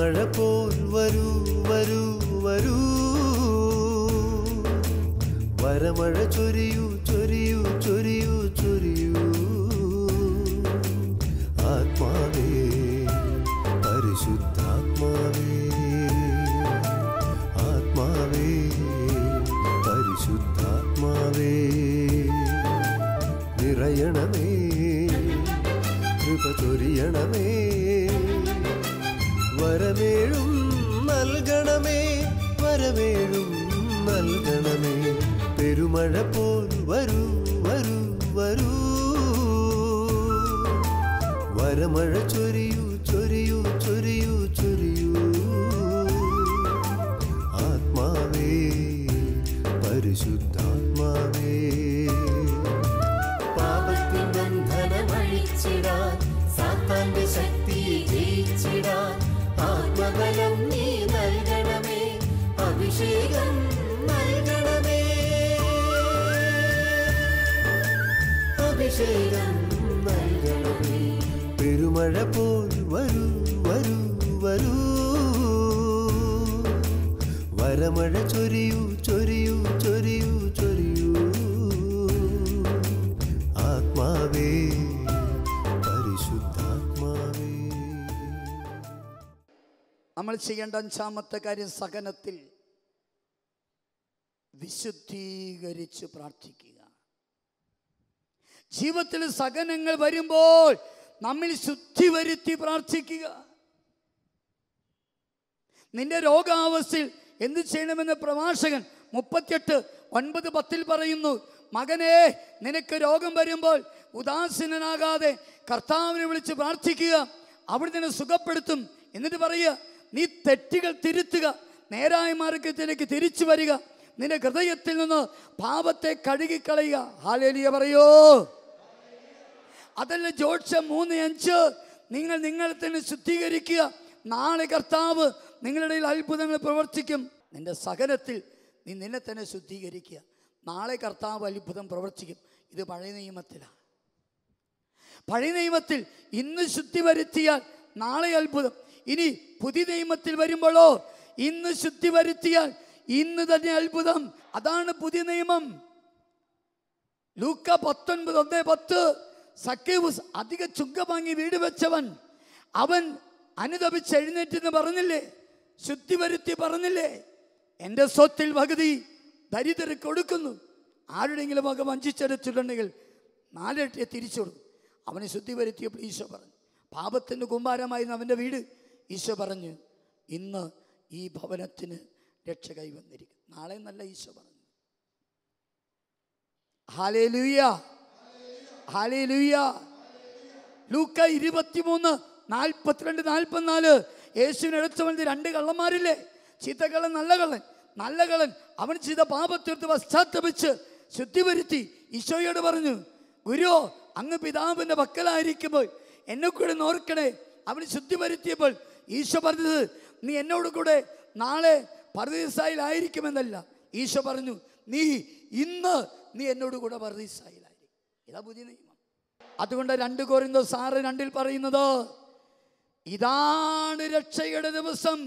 പെരുമഴ പോൽ വരൂ വരൂ വരൂ, വരമഴ ചൊരിയൂ ചൊരിയൂ ചൊരിയൂ ചൊരിയൂ. ആത്മാവേ പരിശുദ്ധാത്മാവേ, ആത്മാവേ പരിശുദ്ധാത്മാവേ, നിറയണമേ കൃപ ചൊരിയണമേ, വരമേഴും നൽകണമേ, വരമേഴും നൽകണമേ. പെരുമഴ പോൽ വരൂ വരൂ വരൂ, വരമഴ ചൊരിയൂ ചൊരിയൂ ചൊരിയൂ ചൊരിയൂ. ആത്മാവേ പരിശുദ്ധാത്മാവേ, പാപത്തിൻ ബന്ധനമഴിച്ചിടാൻ, സാത്താന്റെ ശക്തിയെ ജയിച്ചിടാൻ ആത്മബലം നീ നൽകണമേ, അഭിഷേകം നൽകണമേ, അഭിഷേകം നൽകണമേ. പെരുമഴ പോൽ വരൂ വരൂ വരൂ, വരമഴ ചൊരിയൂ ചൊരിയൂ ചൊരിയൂ ചൊരിയൂ. ആത്മാവേ പരിശുദ്ധാത്മാവേ. നമ്മൾ ചെയ്യേണ്ട അഞ്ചാമത്തെ കാര്യം സഹനത്തിൽ വിശുദ്ധീകരിച്ച് പ്രാർത്ഥിക്കുക. ജീവിതത്തിൽ സഹനങ്ങൾ വരുമ്പോൾ നമ്മിൽ ശുദ്ധി വരുത്തി പ്രാർത്ഥിക്കുക. നിന്റെ രോഗാവസ്ഥയിൽ എന്ത് ചെയ്യണമെന്ന് പ്രഭാഷകൻ 38:9-10 പറയുന്നു. മകനെ, നിനക്ക് രോഗം വരുമ്പോൾ ഉദാസീനനാകാതെ കർത്താവിനെ വിളിച്ച് പ്രാർത്ഥിക്കുക, അവിടെ നിന്നെ സുഖപ്പെടുത്തും. എന്നിട്ട് പറയുക, നീ തെറ്റുകൾ തിരുത്തുക, നേരായ മാർഗത്തിലേക്ക് തിരിച്ചു വരിക, നിന്റെ ഹൃദയത്തിൽ നിന്ന് പാപത്തെ കഴുകിക്കളയുക. ഹല്ലേലൂയ പറയോ. അതല്ല ജോത്സ്യം 3:5, നിങ്ങൾ നിങ്ങളെ തന്നെ ശുദ്ധീകരിക്കുക, നാളെ കർത്താവ് നിങ്ങളുടെ അത്ഭുതങ്ങൾ പ്രവർത്തിക്കും. നിന്റെ സഹനത്തിൽ നീ നിന്നെ തന്നെ ശുദ്ധീകരിക്കുക, നാളെ കർത്താവ് അത്ഭുതം പ്രവർത്തിക്കും. ഇത് പഴയ നിയമത്തിലാണ്. പഴയ നിയമത്തിൽ ഇന്ന് ശുദ്ധി വരുത്തിയാൽ നാളെ അത്ഭുതം. ഇനി പുതിയ നിയമത്തിൽ വരുമ്പോഴോ ഇന്ന് ശുദ്ധി വരുത്തിയാൽ ഇന്ന് തന്നെ അത്ഭുതം. അതാണ് പുതിയ നിയമം. ലൂക്ക 19:1-10, സക്കേവൂസ് അധിക ചുങ്കം വാങ്ങി വീട് വെച്ചവൻ, അവൻ അനുതപിച്ച് എഴുന്നേറ്റെന്ന് പറഞ്ഞില്ലേ? ശുദ്ധി വരുത്തി പറഞ്ഞില്ലേ? എൻ്റെ സ്വത്തിൽ പകുതി ദരിദ്രർക്ക് കൊടുക്കുന്നു, ആരുടെയെങ്കിലും വക വഞ്ചിച്ചെടുത്തിട്ടുണ്ടെങ്കിൽ 4 ഇരട്ടി തിരിച്ചു കൊടുക്കും. അവനെ ശുദ്ധി വരുത്തിയപ്പോൾ ഈശോ പറഞ്ഞു, പാപത്തിൻ്റെ കൂമ്പാരമായിരുന്നു അവൻ്റെ വീട്. ഈശോ പറഞ്ഞു, ഇന്ന് ഈ ഭവനത്തിന് രക്ഷ കൈവന്നിരിക്കും. നാളെ നല്ല ഈശോ പറഞ്ഞു. Hallelujah, hallelujah. ലൂക്ക 23:42-44, യേശുവിനെ എടുത്തുവന്ന 2 കള്ളന്മാരില്ലേ? ചീത്തക്കള്ളൻ, നല്ല കള്ളൻ. നല്ല കള്ളൻ അവൻ ചെയ്ത പാപത്തീർത്ത് പശ്ചാത്തപിച്ച് ശുദ്ധി വരുത്തി ഈശോയോട് പറഞ്ഞു, ഗുരു, അങ്ങ് പിതാവിൻ്റെ പക്കലായിരിക്കുമ്പോൾ എന്നെ കൂടെ നോർക്കണേ. അവന് ശുദ്ധി വരുത്തിയപ്പോൾ ഈശോ പറഞ്ഞത്, നീ എന്നോട് കൂടെ നാളെ പർദീസായിലായിരിക്കുമെന്നല്ല. ഈശോ പറഞ്ഞു, ഇന്ന് നീ എന്നോട് കൂടെ പർദീസായിലായിരിക്കും. ഇതാ പുതിയ നിയമം. അതുകൊണ്ട് 2 കൊരിന്തോസ് 6:2 പറയുന്നത്, ഇതാണ് രക്ഷയുടെ ദിവസം,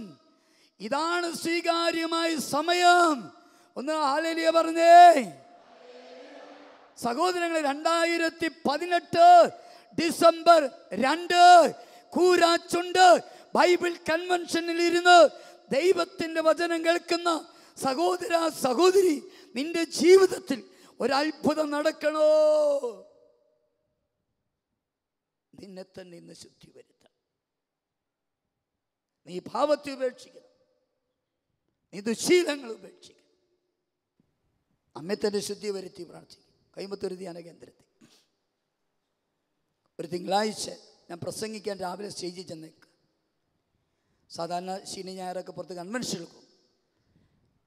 ഇതാണ് സ്വീകാര്യമായ സമയം. ഒന്ന് ഹല്ലേലൂയ പറഞ്ഞേ. സഹോദരങ്ങളെ, 2018 ഡിസംബർ 2 കൂരാച്ചുണ്ട് ബൈബിൾ കൺവെൻഷനിൽ ഇരുന്ന് ദൈവത്തിൻ്റെ വചനം കേൾക്കുന്ന സഹോദര സഹോദരി, നിന്റെ ജീവിതത്തിൽ ഒരത്ഭുതം നടക്കണോ? നിന്നെ തന്നെ ഇന്ന് ശുദ്ധി വരുത്താം. നീ പാപത്തെ ഉപേക്ഷിക്കണം, നീ ദുശീലങ്ങൾ ഉപേക്ഷിക്കണം. അമ്മയെ തന്നെ ശുദ്ധി വരുത്തി പ്രാർത്ഥിക്കും. കൈമത്തൊരു ധ്യാന കേന്ദ്രത്തിൽ ഒരു തിങ്കളാഴ്ച ഞാൻ പ്രസംഗിക്കാൻ രാവിലെ സ്റ്റേജിൽ ചെന്നേക്കുക. സാധാരണ ശനി ഞായറൊക്കെ പുറത്ത് കൺവെൻഷനിൽ പോകും.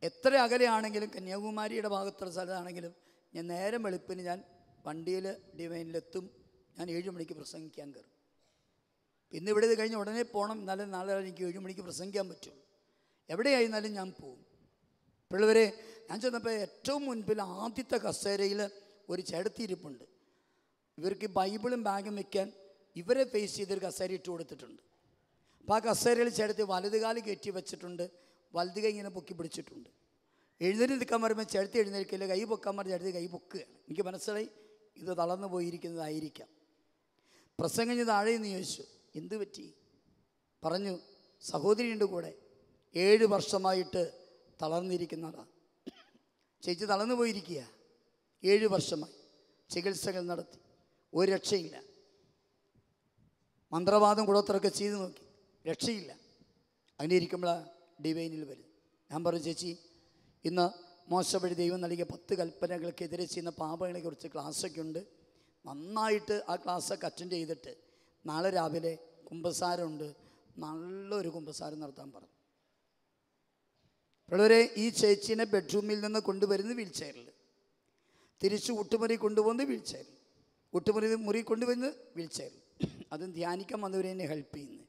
എത്ര അകലെയാണെങ്കിലും, കന്യാകുമാരിയുടെ ഭാഗത്തുള്ള സ്ഥലത്താണെങ്കിലും, ഞാൻ നേരം വെളുപ്പിന് ഞാൻ വണ്ടിയിൽ ഡിവൈനിലെത്തും. ഞാൻ 7 മണിക്ക് പ്രസംഗിക്കാൻ കയറും. പിന്നെ ഇവിടെ ഇത് കഴിഞ്ഞ് ഉടനെ പോകണം, എന്നാലും നാളെ എനിക്ക് 7 മണിക്ക് പ്രസംഗിക്കാൻ പറ്റുള്ളൂ. എവിടെയായിരുന്നാലും ഞാൻ പോകും. പിള്ളവരെ, ഞാൻ ചെന്നപ്പോൾ ഏറ്റവും മുൻപിൽ ആദ്യത്തെ കസേരയിൽ ഒരു ചേട്ടത്തിയിരിപ്പുണ്ട്. ഇവർക്ക് ബൈബിളും ബാഗും വെക്കാൻ ഇവരെ ഫേസ് ചെയ്തൊരു കസേര ഇട്ട് കൊടുത്തിട്ടുണ്ട്. അപ്പോൾ ആ കസേരയിൽ ചേട്ടത്തി വലതുകാല് കയറ്റി വെച്ചിട്ടുണ്ട്, വലത് കൈ ഇങ്ങനെ പൊക്കി പിടിച്ചിട്ടുണ്ട്. എഴുന്നേറ്റ് നിൽക്കാൻ പറയുമ്പോൾ ചേട്ടത്തി എഴുന്നേൽക്കില്ല, കൈ പൊക്കാൻ പറഞ്ഞ് ചേട്ടത്തി കൈ പൊക്കുകയാണ്. എനിക്ക് മനസ്സിലായി ഇത് തളർന്നു പോയിരിക്കുന്നതായിരിക്കാം. പ്രസംഗം കഴിഞ്ഞ് താഴെ നിന്ന് ചോദിച്ചു, എന്ത് പറ്റി? പറഞ്ഞു, സഹോദരിയുണ്ട് കൂടെ, 7 വർഷമായിട്ട് തളർന്നിരിക്കുന്നതാണ്. ചേച്ചി തളർന്നു പോയിരിക്കുക. 7 വർഷമായി ചികിത്സകൾ നടത്തി, ഒരു രക്ഷയില്ല. മന്ത്രവാദം കൂടോത്രമൊക്കെ ചെയ്ത് നോക്കി, രക്ഷയില്ല. അങ്ങനെ ഇരിക്കുമ്പോഴാണ് ഡിവൈനിൽ വരുന്നത്. ഞാൻ പറഞ്ഞു, ചേച്ചി ഇന്ന് മോശ വഴി ദൈവം നൽകിയ 10 കൽപ്പനകൾക്കെതിരെ ചെയ്യുന്ന പാപങ്ങളെക്കുറിച്ച് ക്ലാസ്സൊക്കെ ഉണ്ട്. നന്നായിട്ട് ആ ക്ലാസ്സൊക്കെ അറ്റൻഡ് ചെയ്തിട്ട് നാളെ രാവിലെ കുമ്പസാരമുണ്ട്, നല്ലൊരു കുമ്പസാരം നടത്താൻ പറഞ്ഞു. വളരെ ഈ ചേച്ചീനെ ബെഡ്റൂമിൽ നിന്ന് കൊണ്ടുവരുന്നത് വീൽ ചെയറിൽ, തിരിച്ച് ഊട്ടുമുറി കൊണ്ടുപോകുന്നത് വീൽ ചെയറിൽ, മുറി കൊണ്ടുവരുന്നത് വീൽ ചെയറിൽ. അതും ധ്യാനിക്കാൻ വന്നവരെ എന്നെ ഹെൽപ്പ് ചെയ്യുന്നത്.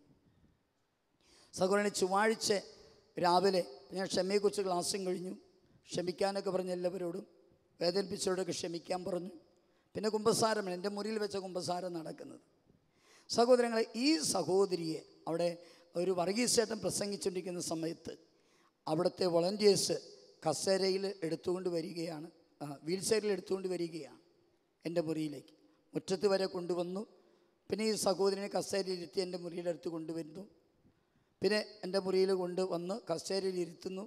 സഹോദരനെ ചൊവ്വാഴ്ച രാവിലെ ഞാൻ ക്ഷമയെക്കുറിച്ച് ക്ലാസ്സും കഴിഞ്ഞു. ക്ഷമിക്കാനൊക്കെ പറഞ്ഞു, എല്ലാവരോടും വേദനിപ്പിച്ചവരോടൊക്കെ ക്ഷമിക്കാൻ പറഞ്ഞു. പിന്നെ കുമ്പസാരമാണ് എൻ്റെ മുറിയിൽ വെച്ച കുമ്പസാരം നടക്കുന്നത്. സഹോദരങ്ങളെ, ഈ സഹോദരിയെ അവിടെ ഒരു വർഗീസേട്ടൻ പ്രസംഗിച്ചുകൊണ്ടിരിക്കുന്ന സമയത്ത് അവിടുത്തെ വോളണ്ടിയേഴ്സ് കസേരയിൽ എടുത്തുകൊണ്ട് വരികയാണ്, വീൽ ചെയറിൽ എടുത്തുകൊണ്ട് വരികയാണ് എൻ്റെ മുറിയിലേക്ക്. മുറ്റത്ത് വരെ കൊണ്ടുവന്നു. പിന്നെ ഈ സഹോദരനെ കസേരയിൽ ഇരുത്തി എൻ്റെ മുറിയിലെടുത്ത് കൊണ്ടുവരുന്നു. പിന്നെ എൻ്റെ മുറിയിൽ കൊണ്ടുവന്ന് കസേരയിൽ ഇരുത്തുന്നു.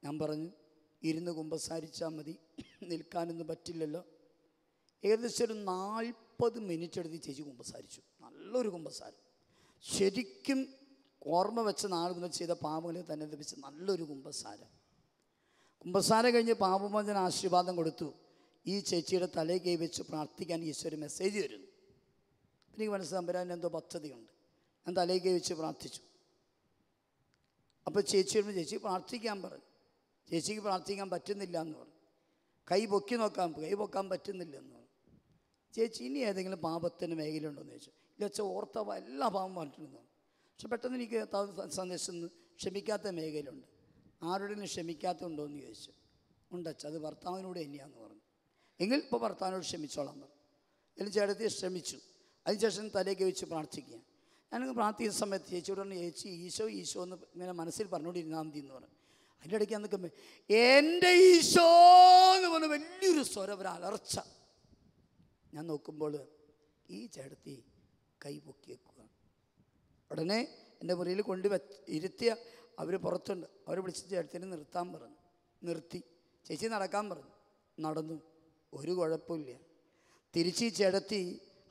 ഞാൻ പറഞ്ഞു, ഇരുന്ന് കുമ്പസാരിച്ചാൽ മതി, നിൽക്കാനൊന്നും പറ്റില്ലല്ലോ. ഏകദേശം ഒരു 40 മിനിറ്റ് എടുത്ത് ചേച്ചി കുമ്പസാരിച്ചു. നല്ലൊരു കുമ്പസാരം, ശരിക്കും ഓർമ്മ വെച്ച നാൾ മുതൽ ചെയ്ത പാപങ്ങളെ തന്നെ ലഭിച്ച നല്ലൊരു കുമ്പസാരം. കുമ്പസാരം കഴിഞ്ഞ് പാപമോചന ആശീർവാദം കൊടുത്തു. ഈ ചേച്ചിയുടെ തലയിൽ കൈ വെച്ച് പ്രാർത്ഥിക്കാൻ ഈശോ മെസ്സേജ് വരുന്നു. എനിക്ക് മനസ്സിലാൻ എന്തോ പദ്ധതിയുണ്ട്. ഞാൻ തലയിൽ കൈ വെച്ച് പ്രാർത്ഥിച്ചു. അപ്പോൾ ചേച്ചിയോട് ചേച്ചി പ്രാർത്ഥിക്കാൻ പറഞ്ഞു. ചേച്ചിക്ക് പ്രാർത്ഥിക്കാൻ പറ്റുന്നില്ല എന്ന് പറഞ്ഞു. കൈ പൊക്കാൻ പറ്റുന്നില്ലെന്ന് പറഞ്ഞു. ചേച്ചി ഇനി ഏതെങ്കിലും പാപത്തിന് മേഖലയുണ്ടോ എന്ന് ചോദിച്ചു. ഇല്ല അച്ഛൻ ഓർത്ത എല്ലാ പാപം പറഞ്ഞിട്ടുണ്ടെന്ന്. പക്ഷെ പെട്ടെന്ന് എനിക്ക് സന്ദേശം ക്ഷമിക്കാത്ത മേഖലയുണ്ട്. ആരോടെങ്കിലും ക്ഷമിക്കാത്തതുണ്ടോ എന്ന് ചോദിച്ചു. ഉണ്ട് അച്ഛൻ, അത് ഭർത്താവിനോട് തന്നെയാന്ന് പറഞ്ഞു. എങ്കിൽ ഇപ്പോൾ ഭർത്താവിനോട് ക്ഷമിച്ചോളാം പറഞ്ഞു. എല്ലാം ചേട്ടത്തി ശ്രമിച്ചു. അതിനുശേഷം തലേക്ക് വെച്ച് പ്രാർത്ഥിക്കുക. ഞാനങ്ങ് പ്രാർത്ഥിക്കുന്ന സമയത്ത് ചേച്ചിയോട് പറഞ്ഞു, ചേച്ചി ഈശോ എന്ന് ഇങ്ങനെ മനസ്സിൽ പറഞ്ഞുകൊണ്ടിരുന്നാൽ മതി എന്ന് പറഞ്ഞു. അതിൻ്റെ ഇടയ്ക്ക് നിൽക്കുമ്പോൾ എൻ്റെ ഈശോ എന്ന് പറഞ്ഞ വലിയൊരു സ്വരം, ഒരു അലർച്ച. ഞാൻ നോക്കുമ്പോൾ ഈ ചേട്ടത്തി കൈ പൊക്കി വെക്കുക. ഉടനെ എൻ്റെ മുറിയിൽ ഇരുത്തിയ അവർ പുറത്തുണ്ട്. അവർ വിളിച്ച് ചേട്ടത്തിനെ നിർത്താൻ പറഞ്ഞു. നിർത്തി. ചേച്ചി നടക്കാൻ പറഞ്ഞു. നടന്നു. ഒരു കുഴപ്പമില്ല. തിരിച്ച് ഈ ചേട്ടത്തി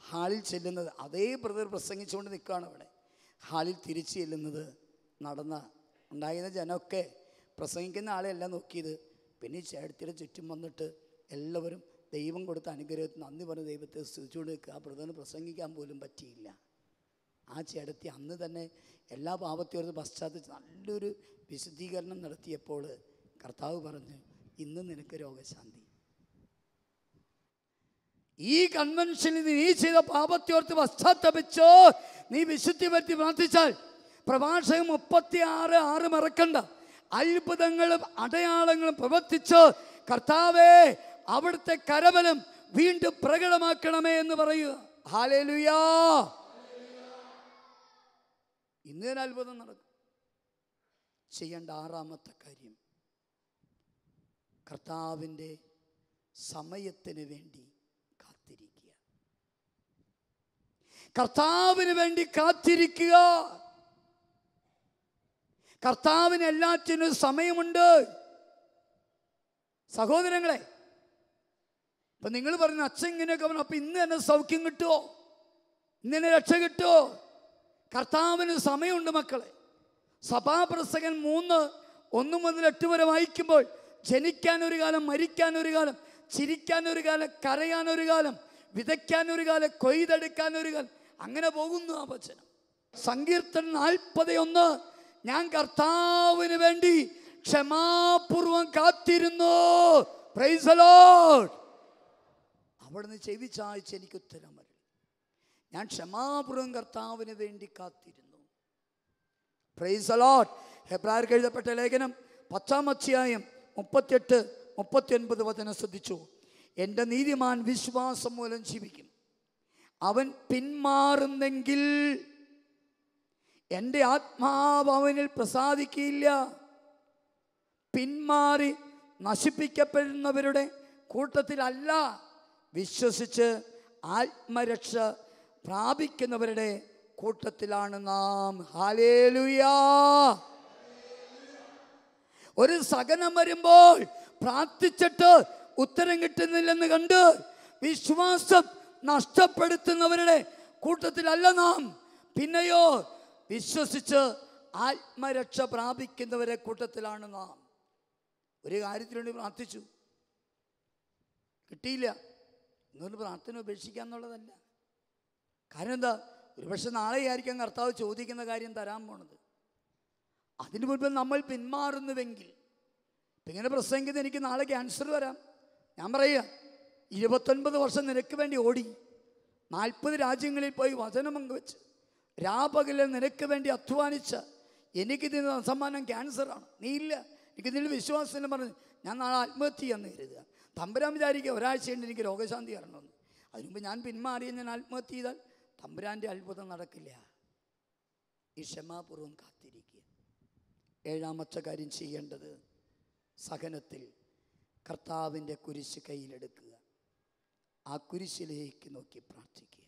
ഹാളിൽ ചെല്ലുന്നത്, അതേ ബ്രദർ പ്രസംഗിച്ചുകൊണ്ട് നിൽക്കുകയാണ് അവിടെ. ഹാളിൽ തിരിച്ച് ചെല്ലുന്നത് ഉണ്ടായിരുന്ന ജനമൊക്കെ പ്രസംഗിക്കുന്ന ആളെയല്ല നോക്കിയത്. പിന്നെ ഈ ചേട്ടത്തിയുടെ ചുറ്റും വന്നിട്ട് എല്ലാവരും ദൈവം കൊടുത്ത അനുഗ്രഹത്തിന് നന്ദി പറഞ്ഞ് ദൈവത്തെ സ്തുതിച്ചുകൊണ്ട് നിൽക്കുക. ആ ബ്രദറിന് പ്രസംഗിക്കാൻ പോലും പറ്റിയില്ല. ആ ചേട്ടത്തി അന്ന് തന്നെ എല്ലാ പാപത്തെയോർത്ത് പശ്ചാത്തലത്തിൽ നല്ലൊരു വിശുദ്ധീകരണം നടത്തിയപ്പോൾ കർത്താവ് പറഞ്ഞു, ഇന്ന് നിനക്ക് രോഗശാന്തി. ഈ കൺവെൻഷനിൽ നീ ചെയ്ത പാപത്തെയോർത്ത് പശ്ചാത്തപിച്ചോ, നീ വിശുദ്ധി പറ്റി പ്രാർത്ഥിച്ചാൽ പ്രഭാഷകൻ 36:6 മറക്കണ്ട, അത്ഭുതങ്ങളും അടയാളങ്ങളും പ്രവർത്തിച്ച് കർത്താവേ അവിടുത്തെ കരബലം വീണ്ടും പ്രകടമാക്കണമേ എന്ന് പറയുക. ഹല്ലേലൂയ. ഇന്ന് തന്നെ അത്ഭുതം നടക്കും. ചെയ്യേണ്ട 6ാമത്തെ കാര്യം, കർത്താവിൻ്റെ സമയത്തിന് വേണ്ടി കാത്തിരിക്കുക. കർത്താവിന് വേണ്ടി കാത്തിരിക്കുക. കർത്താവിന് എല്ലാറ്റിനും സമയമുണ്ട്. സഹോദരങ്ങളെ, ഇപ്പം നിങ്ങൾ പറഞ്ഞു അച്ഛൻ ഇങ്ങനെയൊക്കെ പറഞ്ഞു, അപ്പം ഇന്ന് തന്നെ സൗഖ്യം കിട്ടുമോ, ഇന്ന് തന്നെ രക്ഷ കിട്ടുമോ? കർത്താവിന് സമയമുണ്ട് മക്കളെ. സഭാപ്രസംഗൻ 3:1 മുതൽ 8 വരെ വായിക്കുമ്പോൾ ജനിക്കാനൊരു കാലം, മരിക്കാനൊരു കാലം, ചിരിക്കാനൊരു കാലം, കരയാനൊരു കാലം, വിതയ്ക്കാനൊരു കാലം, കൊയ്തെടുക്കാനൊരു കാലം, അങ്ങനെ പോകുന്നു ആ വചനം. സങ്കീർത്തനം 40:1, ഞാൻ കർത്താവിന് വേണ്ടി ക്ഷമാപൂർവം കാത്തിരുന്നു. Praise the Lord. അവിടുന്ന് ചെവി ചായ്ച്ച് എനിക്ക് ഉത്തരം വരും. ഞാൻ ക്ഷമാപൂർവം കർത്താവിന് വേണ്ടി കാത്തിരുന്നു. Praise the Lord. ഹെബ്രായർക്ക് എഴുതപ്പെട്ട ലേഖനം 10-ാം അധ്യായം 38-39 വചനം ശ്രദ്ധിച്ചു. എൻ്റെ നീതിമാൻ വിശ്വാസം മൂലം ജീവിക്കും. അവൻ പിന്മാറുന്നെങ്കിൽ എൻ്റെ ആത്മാവ് അവനിൽ പ്രസാദിക്കില്ല. പിന്മാറി നശിപ്പിക്കപ്പെടുന്നവരുടെ കൂട്ടത്തിലല്ല, വിശ്വസിച്ച് ആത്മരക്ഷ പ്രാപിക്കുന്നവരുടെ കൂട്ടത്തിലാണ് നാം. ഹല്ലേലൂയാ. ഒരു സഹനം വരുമ്പോൾ പ്രാർത്ഥിച്ചിട്ട് ഉത്തരം കിട്ടുന്നില്ലെന്ന് കണ്ട് വിശ്വാസം നഷ്ടപ്പെടുത്തുന്നവരുടെ കൂട്ടത്തിലല്ല നാം. പിന്നെയോ വിശ്വസിച്ച് ആത്മരക്ഷ പ്രാപിക്കുന്നവരെ കൂട്ടത്തിലാണ് നാം. ഒരു കാര്യത്തിന് വേണ്ടി പ്രാർത്ഥിച്ചു, കിട്ടിയില്ല, ഇന്നുകൊണ്ട് പ്രാർത്ഥന ഉപേക്ഷിക്കുക എന്നുള്ളതല്ല. കാരണം എന്താ? ഒരുപക്ഷെ നാളെ ആയിരിക്കാം കർത്താവ് ചോദിക്കുന്ന കാര്യം തരാൻ പോണത്. അതിനു മുൻപ് നമ്മൾ പിന്മാറുന്നുവെങ്കിൽ, ഇങ്ങനെ പ്രസംഗിക്കുന്നത് എനിക്ക് നാളെ ക്യാൻസർ വരാം. ഞാൻ പറയുക, 29 വർഷം നിനക്ക് വേണ്ടി ഓടി, 40 രാജ്യങ്ങളിൽ പോയി വചനം പങ്കുവെച്ച്, രാപകല് നിനക്ക് വേണ്ടി അധ്വാനിച്ച എനിക്കിതിന് സമ്മാനം ക്യാൻസറാണ്. നീ ഇല്ല, എനിക്കിതിൽ വിശ്വാസത്തിന് പറഞ്ഞു ഞാൻ നാളെ ആത്മഹത്യ ചെയ്യാന്ന് കരുതുക. തമ്പുരാൻ വിചാരിക്കുക ഒരാഴ്ച കൊണ്ട് എനിക്ക് രോഗശാന്തി തരണമെന്ന്. അതിനുമുമ്പ് ഞാൻ പിന്മാറിയ ഞാൻ ആത്മഹത്യ ചെയ്താൽ തമ്പുരാൻ്റെ അത്ഭുതം നടക്കില്ല. ഈ ക്ഷമാപൂർവം കാത്തിരിക്കുക. 7ാമത്തെ കാര്യം ചെയ്യേണ്ടത്, സഹനത്തിൽ കർത്താവിൻ്റെ കുരിശ് കയ്യിലെടുക്കുക. ആ കുരിശിലേക്ക് നോക്കി പ്രാർത്ഥിക്കുക.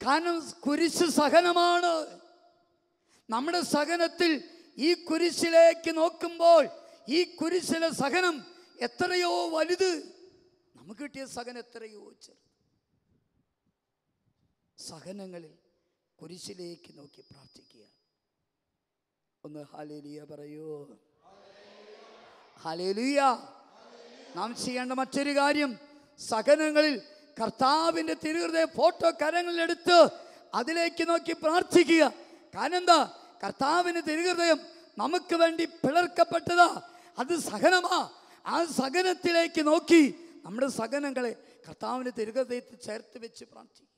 കാരണം കുരിശ് സഹനമാണ്. നമ്മുടെ സഹനത്തിൽ ഈ കുരിശിലേക്ക് നോക്കുമ്പോൾ ഈ കുരിശിലെ സഹനം എത്രയോ വലുത്, നമുക്ക് കിട്ടിയ സഹനം എത്രയോ ചെറുത്. സഹനങ്ങളിൽ കുരിശിലേക്ക് നോക്കി പ്രാർത്ഥിക്കുക. ഒന്ന് ഹല്ലേലൂയ പറയൂ. ഹല്ലേലൂയ. നാം ചെയ്യേണ്ട മറ്റൊരു കാര്യം, സഹനങ്ങളിൽ കർത്താവിൻ്റെ തിരുഹൃദയ ഫോട്ടോ കരങ്ങളിലെടുത്ത് അതിലേക്ക് നോക്കി പ്രാർത്ഥിക്കുക. കാരണം എന്താ? കർത്താവിൻ്റെ തിരുഹൃദയം നമുക്ക് വേണ്ടി പിളർക്കപ്പെട്ടതാ. അത് സഹനമാ. ആ സഹനത്തിലേക്ക് നോക്കി നമ്മുടെ സഹനങ്ങളെ കർത്താവിൻ്റെ തിരുഹൃദയത്തിൽ ചേർത്ത് വെച്ച് പ്രാർത്ഥിക്കുക.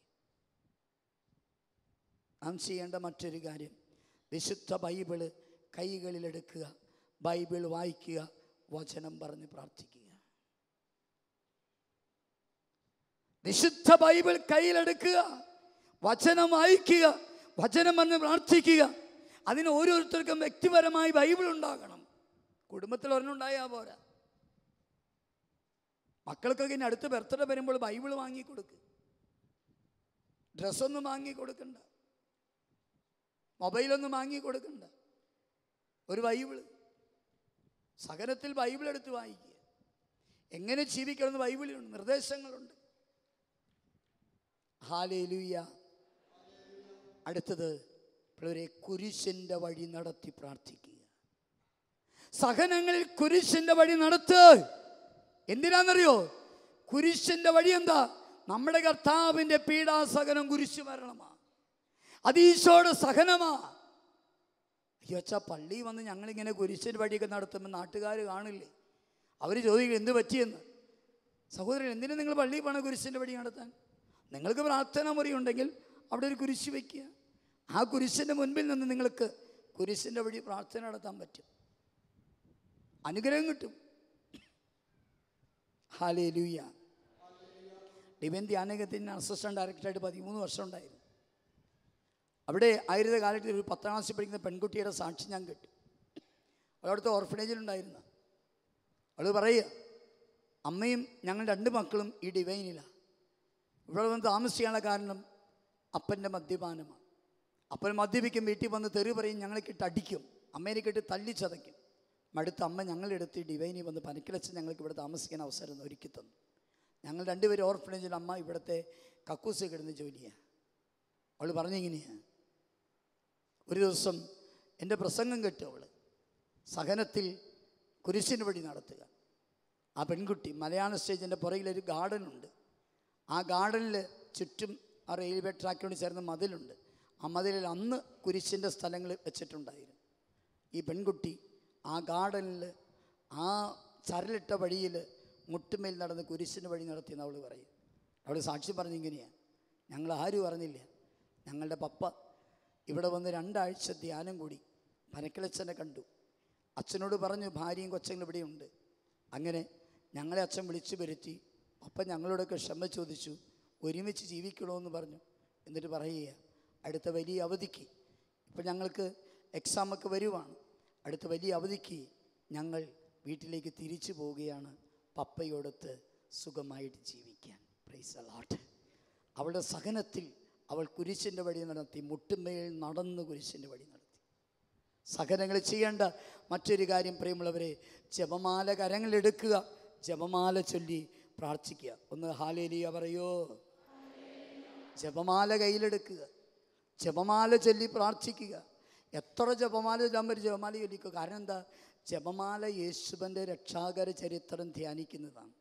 നാം ചെയ്യേണ്ട മറ്റൊരു കാര്യം, വിശുദ്ധ ബൈബിള് കൈകളിലെടുക്കുക, ബൈബിൾ വായിക്കുക, വചനം പറഞ്ഞ് പ്രാർത്ഥിക്കുക. വിശുദ്ധ ബൈബിൾ കയ്യിലെടുക്കുക, വചനം വായിക്കുക, വചനം പറഞ്ഞ് പ്രാർത്ഥിക്കുക. അതിന് ഓരോരുത്തർക്കും വ്യക്തിപരമായി ബൈബിൾ ഉണ്ടാകണം. കുടുംബത്തിൽ ഒരെണ്ണുണ്ടായാൽ പോരാ. മക്കൾക്കൊക്കെ ഇനി അടുത്ത ബർത്ത്ഡേ വരുമ്പോൾ ബൈബിൾ വാങ്ങിക്കൊടുക്കുക. ഡ്രസ്സൊന്നും വാങ്ങിക്കൊടുക്കണ്ട, മൊബൈലൊന്നും വാങ്ങിക്കൊടുക്കണ്ട. ഒരു ബൈബിള്, സഹനത്തിൽ ബൈബിൾ എടുത്ത് വായിക്കുക. എങ്ങനെ ജീവിക്കണമെന്ന് ബൈബിളിലുണ്ട്, നിർദ്ദേശങ്ങളുണ്ട്. ഹല്ലേലൂയ. അടുത്തത്, കുരിശിൻ്റെ വഴി നടത്തി പ്രാർത്ഥിക്കുക. സഹനങ്ങളിൽ കുരിശിൻ്റെ വഴി നടത്ത്. എന്തിനാണെന്നറിയോ? കുരിശിൻ്റെ വഴി എന്താ? നമ്മുടെ കർത്താവിൻ്റെ പീഡാസഹനം കുരിശ് മരണമാ. അത് ഈശോയുടെ സഹനമാ. അയ്യോ അച്ഛാ, പള്ളി വന്ന് ഞങ്ങളിങ്ങനെ കുരിശിൻ്റെ വഴിയൊക്കെ നടത്തുമ്പോൾ നാട്ടുകാർ കാണില്ലേ? അവർ ചോദിക്കും എന്ത് പറ്റിയെന്ന്. സഹോദരൻ, എന്തിനാ നിങ്ങൾ പള്ളിയിൽ പോകണം കുരിശിൻ്റെ വഴി നടത്താൻ? നിങ്ങൾക്ക് പ്രാർത്ഥന മുറി ഉണ്ടെങ്കിൽ അവിടെ ഒരു കുരിശ് വയ്ക്കുക. ആ കുരിശിൻ്റെ മുൻപിൽ നിന്ന് നിങ്ങൾക്ക് കുരിശിൻ്റെ വഴി പ്രാർത്ഥന നടത്താൻ പറ്റും. അനുഗ്രഹം കിട്ടും. ഹല്ലേലൂയ. ഡിവൈൻ ധ്യാനകത്തിൻ്റെ അസിസ്റ്റന്റ് ഡയറക്ടറായിട്ട് 13 വർഷം ഉണ്ടായിരുന്നു. അവിടെ ആയിരുന്ന കാലത്തിൽ ഒരു 10ാം ക്ലാസ്സിൽ പഠിക്കുന്ന പെൺകുട്ടിയുടെ സാക്ഷി ഞാൻ കേട്ടു. അവളവിടുത്തെ ഓർഫനേജിലുണ്ടായിരുന്നു. അവൾ പറയുക, അമ്മയും ഞങ്ങൾ 2 മക്കളും ഈ ഡിവൈനിലാണ്. ഇവിടെ വന്ന് താമസിക്കാനുള്ള കാരണം അപ്പൻ്റെ മദ്യപാനമാണ്. അപ്പൻ മദ്യപിക്കും, വീട്ടിൽ വന്ന് തെറി പറയും, ഞങ്ങളെ കിട്ട് അടിക്കും, അമ്മേനെ കിട്ട് തല്ലിച്ചതയ്ക്കും. മടുത്ത അമ്മ ഞങ്ങളെടുത്ത് ഡിവൈനിൽ വന്ന് പനിക്കിളച്ച് ഞങ്ങൾക്ക് ഇവിടെ താമസിക്കാൻ അവസരം ഒരുക്കി തന്നു. ഞങ്ങൾ 2 പേരും ഓർഫനേജിൽ, അമ്മ ഇവിടുത്തെ കക്കൂസ് കിടന്ന് ജോലിയാണ്. അവൾ പറഞ്ഞിങ്ങനെയാണ്, ഒരു ദിവസം എൻ്റെ പ്രസംഗം കേട്ടു അവൾ, സഹനത്തിൽ കുരിശിന് വഴി നടത്തുക. ആ പെൺകുട്ടി മലയാള സ്റ്റേജിൻ്റെ പുറകിലൊരു ഗാർഡനുണ്ട്. ആ ഗാർഡനിൽ ചുറ്റും ആ റെയിൽവേ ട്രാക്കിനോട് ചേർന്ന് മതിലുണ്ട്. ആ മതിലിൽ അന്ന് കുരിശിൻ്റെ സ്ഥലങ്ങൾ വെച്ചിട്ടുണ്ടായിരുന്നു. ഈ പെൺകുട്ടി ആ ഗാർഡനിൽ ആ ചരലിട്ട വഴിയിൽ മുട്ടുമേൽ നടന്ന് കുരിശിന് വഴി നടത്തിയെന്ന് അവൾ പറയും. അവൾ സാക്ഷി പറഞ്ഞിങ്ങനെയാണ്, ഞങ്ങൾ ആരും അറിഞ്ഞില്ല, ഞങ്ങളുടെ പപ്പ ഇവിടെ വന്ന് 2 ആഴ്ച ധ്യാനം കൂടി പനക്കിളച്ചനെ കണ്ടു. അച്ഛനോട് പറഞ്ഞു ഭാര്യയും കൊച്ചങ്ങളും ഇവിടെയുണ്ട്. അങ്ങനെ ഞങ്ങളെ അച്ഛൻ വിളിച്ചു വരുത്തി. പപ്പ ഞങ്ങളോടൊക്കെ ക്ഷമ ചോദിച്ചു, ഒരുമിച്ച് ജീവിക്കണമെന്ന് പറഞ്ഞു. എന്നിട്ട് പറയുക, അടുത്ത വലിയ അവധിക്ക് അപ്പോൾ ഞങ്ങൾക്ക് എക്സാമൊക്കെ വരുവാണ്. അടുത്ത വലിയ അവധിക്ക് ഞങ്ങൾ വീട്ടിലേക്ക് തിരിച്ചു പോവുകയാണ്, പപ്പയോടൊത്ത് സുഖമായിട്ട് ജീവിക്കാൻ. Praise the Lord. അവളുടെ സഹനത്തിൽ അവൾ കുരിശിൻ്റെ വഴി നടത്തി, മുട്ടുമേൽ നടന്ന് കുരിശിൻ്റെ വഴി നടത്തി. സഹനങ്ങൾ ചെയ്യേണ്ട മറ്റൊരു കാര്യം പ്രിയമുള്ളവരെ, ജപമാല കരങ്ങളിലെടുക്കുക, ജപമാല ചൊല്ലി പ്രാർത്ഥിക്കുക. ഒന്ന് ഹല്ലേലൂയ പറയോ. ജപമാല കയ്യിലെടുക്കുക, ജപമാല ചൊല്ലി പ്രാർത്ഥിക്കുക. എത്ര ജപമാല ചൊല്ലാൻ പറ്റും ജപമാല ചൊല്ലിക്കുക. കാരണം എന്താ? ജപമാല യേശുവിൻ്റെ രക്ഷാകര ചരിത്രം ധ്യാനിക്കുന്നതാണ്,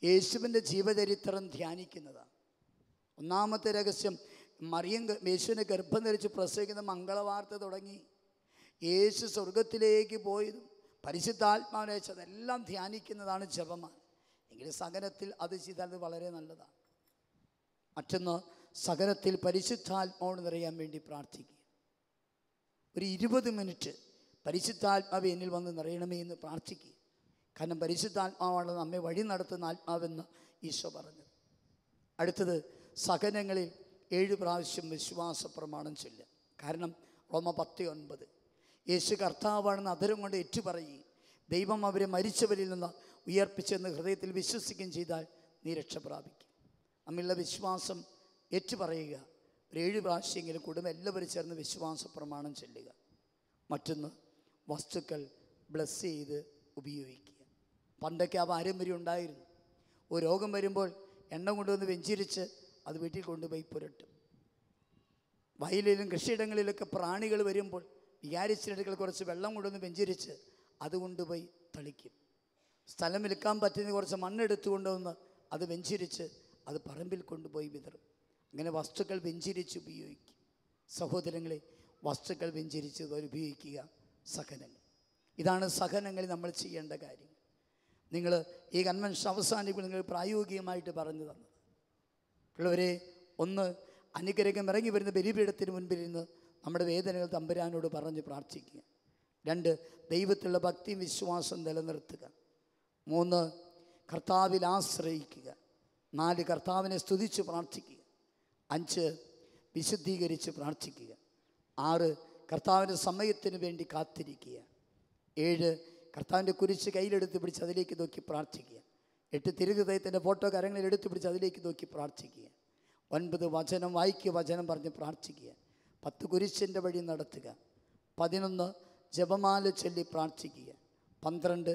യേശുവിൻ്റെ ജീവചരിത്രം ധ്യാനിക്കുന്നതാണ്. ഒന്നാമത്തെ രഹസ്യം, മറിയം യേശുവിനെ ഗർഭം ധരിച്ച് പ്രസവിക്കുന്ന മംഗളവാർത്ത തുടങ്ങി യേശു സ്വർഗത്തിലേക്ക് പോയതും പരിശുദ്ധാത്മാവിനെ അതെല്ലാം ധ്യാനിക്കുന്നതാണ് ജപമാല. എങ്കിലും സഹനത്തിൽ അത് ചെയ്താൽ വളരെ നല്ലതാണ്. മറ്റൊന്ന്, സഹനത്തിൽ പരിശുദ്ധാത്മാവോട് നിറയാൻ വേണ്ടി പ്രാർത്ഥിക്കുക. ഒരു 20 മിനിറ്റ് പരിശുദ്ധാത്മാവ് എന്നിൽ വന്ന് നിറയണമേ എന്ന് പ്രാർത്ഥിക്കുക. കാരണം പരിശുദ്ധാത്മാവാണ് നമ്മെ വഴി നടത്തുന്ന ആത്മാവെന്ന് ഈശോ പറഞ്ഞത്. അടുത്തത്, സഹനങ്ങളിൽ 7 പ്രാവശ്യം വിശ്വാസ പ്രമാണം ചൊല്ലുക. കാരണം റോമ 10:9 യേശു കർത്താവാണെന്ന് അധരം കൊണ്ട് ഏറ്റുപറയുകയും ദൈവം അവരെ മരിച്ചവരിൽ നിന്ന് ഉയർപ്പിച്ചെന്ന് ഹൃദയത്തിൽ വിശ്വസിക്കുകയും ചെയ്താൽ നീ രക്ഷ പ്രാപിക്കും. നമ്മളുടെ വിശ്വാസം ഏറ്റുപറയുക. ഒരു 7 പ്രാവശ്യമെങ്കിലും കുടുംബം എല്ലാവരും ചേർന്ന് വിശ്വാസ പ്രമാണം ചൊല്ലുക. മറ്റൊന്ന്, വസ്തുക്കൾ ബ്ലസ് ചെയ്ത് ഉപയോഗിക്കുക. പണ്ടൊക്കെ ആ പാരമ്പര്യം ഉണ്ടായിരുന്നു. ഒരു രോഗം വരുമ്പോൾ എണ്ണ കൊണ്ടുവന്ന് വെഞ്ചിരിച്ച് അത് വീട്ടിൽ കൊണ്ടുപോയി പുരട്ടും. വയലിലും കൃഷിയിടങ്ങളിലൊക്കെ പ്രാണികൾ വരുമ്പോൾ വിചാരിച്ചിടകൾ കുറച്ച് വെള്ളം കൊണ്ടുവന്ന് വെഞ്ചിരിച്ച് അത് കൊണ്ടുപോയി തളിക്കും. സ്ഥലം വിൽക്കാൻ പറ്റുന്ന കുറച്ച് മണ്ണെടുത്തു കൊണ്ടുവന്ന് അത് വെഞ്ചിരിച്ച് അത് പറമ്പിൽ കൊണ്ടുപോയി വിതറും. അങ്ങനെ വസ്തുക്കൾ വെഞ്ചിരിച്ച് ഉപയോഗിക്കും. സഹോദരങ്ങളെ, വസ്തുക്കൾ വെഞ്ചരിച്ച് ഉപയോഗിക്കുക. സഹനങ്ങൾ, ഇതാണ് സഹനങ്ങളിൽ നമ്മൾ ചെയ്യേണ്ട കാര്യങ്ങൾ. നിങ്ങൾ ഈ കൺവെൻഷൻ അവസാനിക്കുമ്പോൾ നിങ്ങൾ പ്രായോഗികമായിട്ട് പറഞ്ഞു തന്നത് പിള്ളവരെ, ഒന്ന്, അനുഗ്രഹം ഇറങ്ങി വരുന്ന ബലിപീഠത്തിന് മുൻപിൽ നിന്ന് നമ്മുടെ വേദനകൾ തമ്പുരാനോട് പറഞ്ഞ് പ്രാർത്ഥിക്കുക. 2, ദൈവത്തിലുള്ള ഭക്തിയും വിശ്വാസം നിലനിർത്തുക. 3, കർത്താവിൽ ആശ്രയിക്കുക. 4, കർത്താവിനെ സ്തുതിച്ച് പ്രാർത്ഥിക്കുക. 5, വിശുദ്ധീകരിച്ച് പ്രാർത്ഥിക്കുക. 6, കർത്താവിൻ്റെ സമയത്തിന് വേണ്ടി കാത്തിരിക്കുക. 7, കർത്താവിൻ്റെ കുരിശ് കയ്യിലെടുത്ത് പിടിച്ച് അതിലേക്ക് നോക്കി പ്രാർത്ഥിക്കുക. 8, തിരുഹൃദയത്തിൻ്റെ ഫോട്ടോ കരങ്ങളിൽ എടുത്ത് പിടിച്ച് അതിലേക്ക് നോക്കി പ്രാർത്ഥിക്കുക. 9, വചനം വായിക്കുക, വചനം പറഞ്ഞ് പ്രാർത്ഥിക്കുക. 10, കുരിശിൻ്റെ വഴി നടത്തുക. 11, ജപമാല ചൊല്ലി പ്രാർത്ഥിക്കുക. 12,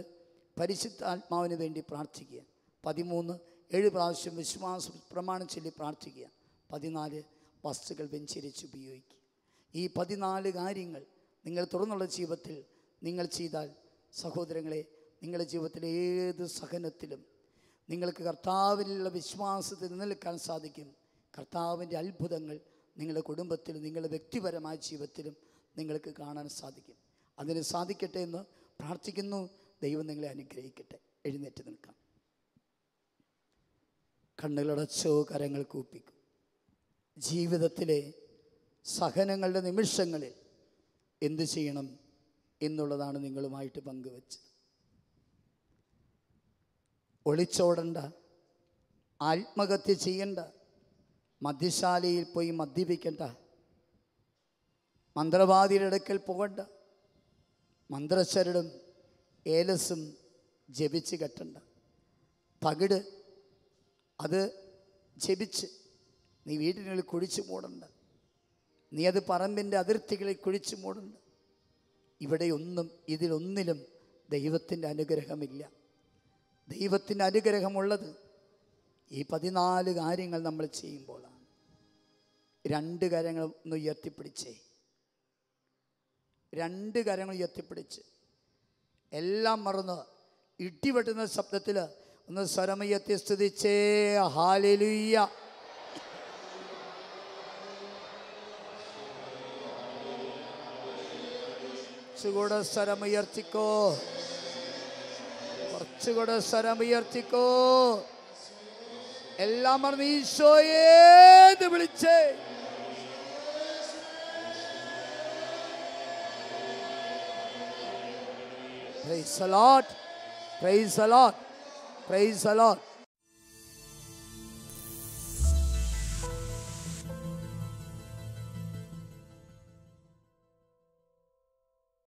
പരിശുദ്ധാത്മാവിന് വേണ്ടി പ്രാർത്ഥിക്കുക. 13, 7 പ്രാവശ്യം വിശ്വാസ പ്രമാണം ചൊല്ലി പ്രാർത്ഥിക്കുക. 14, വസ്തുക്കൾ വെഞ്ചരിച്ച് ഉപയോഗിക്കുക. ഈ 14 കാര്യങ്ങൾ നിങ്ങൾ തുറന്നുള്ള ജീവിതത്തിൽ നിങ്ങൾ ചെയ്താൽ സഹോദരങ്ങളെ, നിങ്ങളുടെ ജീവിതത്തിലെ ഏത് സഹനത്തിലും നിങ്ങൾക്ക് കർത്താവിലുള്ള വിശ്വാസത്തിൽ നിലനിൽക്കാൻ സാധിക്കും. കർത്താവിൻ്റെ അത്ഭുതങ്ങൾ നിങ്ങളുടെ കുടുംബത്തിലും നിങ്ങളുടെ വ്യക്തിപരമായ ജീവിതത്തിലും നിങ്ങൾക്ക് കാണാൻ സാധിക്കും. അതിന് സാധിക്കട്ടെ എന്ന് പ്രാർത്ഥിക്കുന്നു. ദൈവം നിങ്ങളെ അനുഗ്രഹിക്കട്ടെ. എഴുന്നേറ്റ് നിൽക്കാം. കണ്ണുകളടച്ചോ, കരങ്ങൾ കൂപ്പിക്കും. ജീവിതത്തിലെ സഹനങ്ങളുടെ നിമിഷങ്ങളിൽ എന്തു ചെയ്യണം എന്നുള്ളതാണ് നിങ്ങളുമായിട്ട് പങ്കുവച്ചത്. ഒളിച്ചോടണ്ട, ആത്മഹത്യ ചെയ്യണ്ട, മദ്യശാലയിൽ പോയി മദ്യപിക്കണ്ട, മന്ത്രവാദിയുടെ അടുക്കൽ പോകണ്ട, മന്ത്രശരടും ഏലസും ജപിച്ച് കെട്ടണ്ട. തകിട് അത് ജപിച്ച് നീ വീട്ടിനുള്ളിൽ കുഴിച്ചു മൂടണ്ട. നീ അത് പറമ്പിൻ്റെ അതിർത്തികളിൽ കുഴിച്ചു മൂടണ്ട. ഇതിലൊന്നിലും ദൈവത്തിൻ്റെ അനുഗ്രഹമില്ല. ദൈവത്തിൻ്റെ അനുഗ്രഹമുള്ളത് ഈ 14 കാര്യങ്ങൾ നമ്മൾ ചെയ്യുമ്പോഴാണ്. 2 കരങ്ങൾ ഒന്ന് ഉയർത്തിപ്പിടിച്ചേ. 2 കരങ്ങൾ ഉയർത്തിപ്പിടിച്ച് എല്ലാം മറന്ന് ഇടിവെട്ടുന്ന ശബ്ദത്തിൽ ഒന്ന് സ്വരമുയർത്തി സ്തുതിച്ചേ. ഹല്ലേലൂയ. കുറച്ചുകൂടെ സ്വരമുയർത്തിക്കോ, കുറച്ചുകൂടെ സ്വരമുയർത്തിക്കോ. എല്ലാം മറന്ന് ഈശോയേന്ന് വിളിച്ചേ. Praise the Lord. Praise the Lord. Praise the Lord.